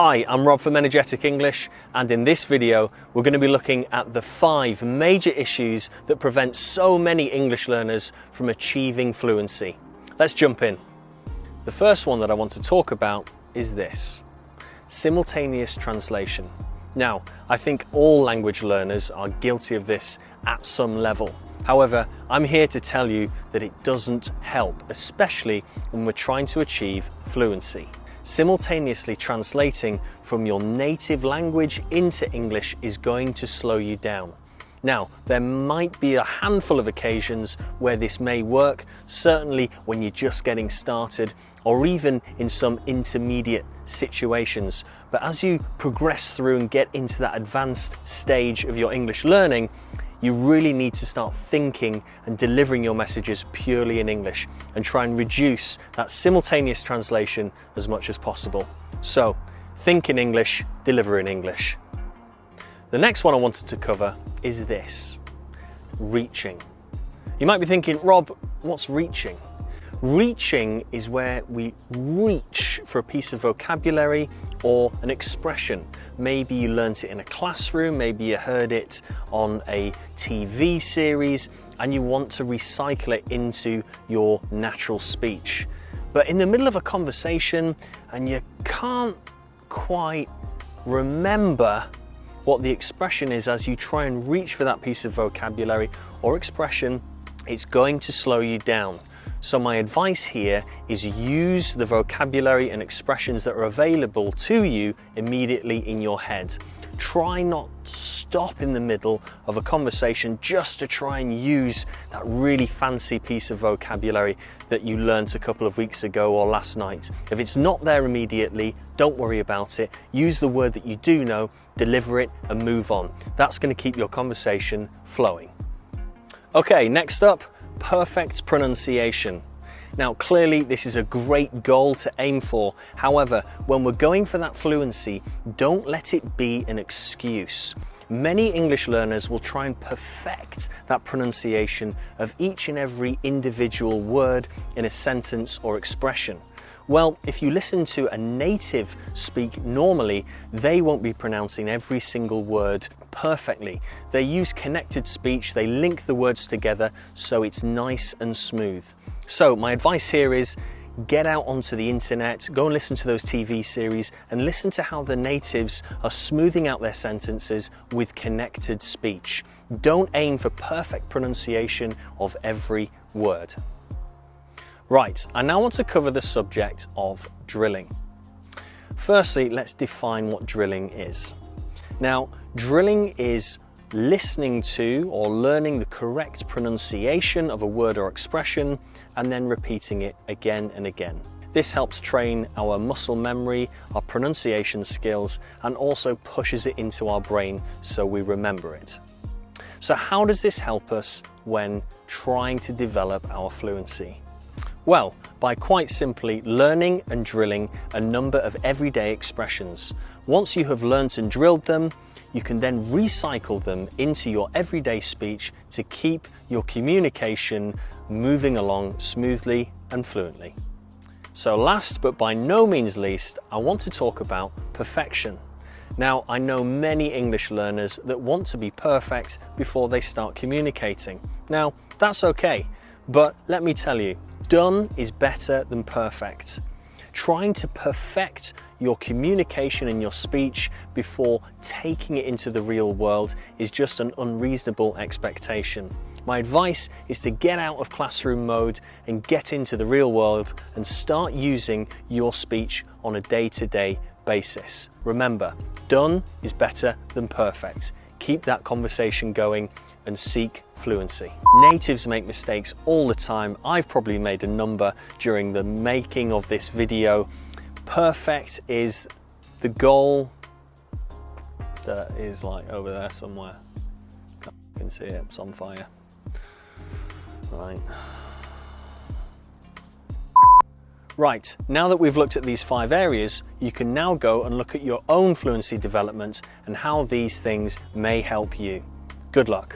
Hi, I'm Rob from Energetic English, and in this video we're going to be looking at the 5 major issues that prevent so many English learners from achieving fluency. Let's jump in. The first one that I want to talk about is this: simultaneous translation. Now, I think all language learners are guilty of this at some level. However, I'm here to tell you that it doesn't help, especially when we're trying to achieve fluency. Simultaneously translating from your native language into English is going to slow you down. Now, there might be a handful of occasions where this may work, certainly when you're just getting started, or even in some intermediate situations. But as you progress through and get into that advanced stage of your English learning, you really need to start thinking and delivering your messages purely in English and try and reduce that simultaneous translation as much as possible. So, think in English, deliver in English. The next one I wanted to cover is this: reaching. You might be thinking, Rob, what's reaching? Reaching is where we reach for a piece of vocabulary or an expression. Maybe you learnt it in a classroom, maybe you heard it on a TV series, and you want to recycle it into your natural speech. But in the middle of a conversation and you can't quite remember what the expression is as you try and reach for that piece of vocabulary or expression, it's going to slow you down. So my advice here is use the vocabulary and expressions that are available to you immediately in your head. Try not to stop in the middle of a conversation just to try and use that really fancy piece of vocabulary that you learnt a couple of weeks ago or last night. If it's not there immediately, don't worry about it. Use the word that you do know, deliver it, and move on. That's going to keep your conversation flowing. Okay, next up, perfect pronunciation. Now, clearly this is a great goal to aim for. However, when we're going for that fluency, don't let it be an excuse. Many English learners will try and perfect that pronunciation of each and every individual word in a sentence or expression. Well, if you listen to a native speak normally, they won't be pronouncing every single word perfectly. They use connected speech, they link the words together so it's nice and smooth. So my advice here is get out onto the internet, go and listen to those TV series and listen to how the natives are smoothing out their sentences with connected speech. Don't aim for perfect pronunciation of every word. Right, I now want to cover the subject of drilling. Firstly, let's define what drilling is. Now, drilling is listening to or learning the correct pronunciation of a word or expression and then repeating it again and again. This helps train our muscle memory, our pronunciation skills, and also pushes it into our brain so we remember it. So how does this help us when trying to develop our fluency? Well, by quite simply learning and drilling a number of everyday expressions. Once you have learnt and drilled them, you can then recycle them into your everyday speech to keep your communication moving along smoothly and fluently. So last but by no means least, I want to talk about perfection. Now, I know many English learners that want to be perfect before they start communicating. Now, that's okay, but let me tell you, done is better than perfect. Trying to perfect your communication and your speech before taking it into the real world is just an unreasonable expectation. My advice is to get out of classroom mode and get into the real world and start using your speech on a day-to-day basis. Remember, done is better than perfect. Keep that conversation going and seek fluency. Natives make mistakes all the time. I've probably made a number during the making of this video. Perfect is the goal that is like over there somewhere. You can see it, it's on fire. Right, now that we've looked at these 5 areas, you can now go and look at your own fluency development and how these things may help you. Good luck.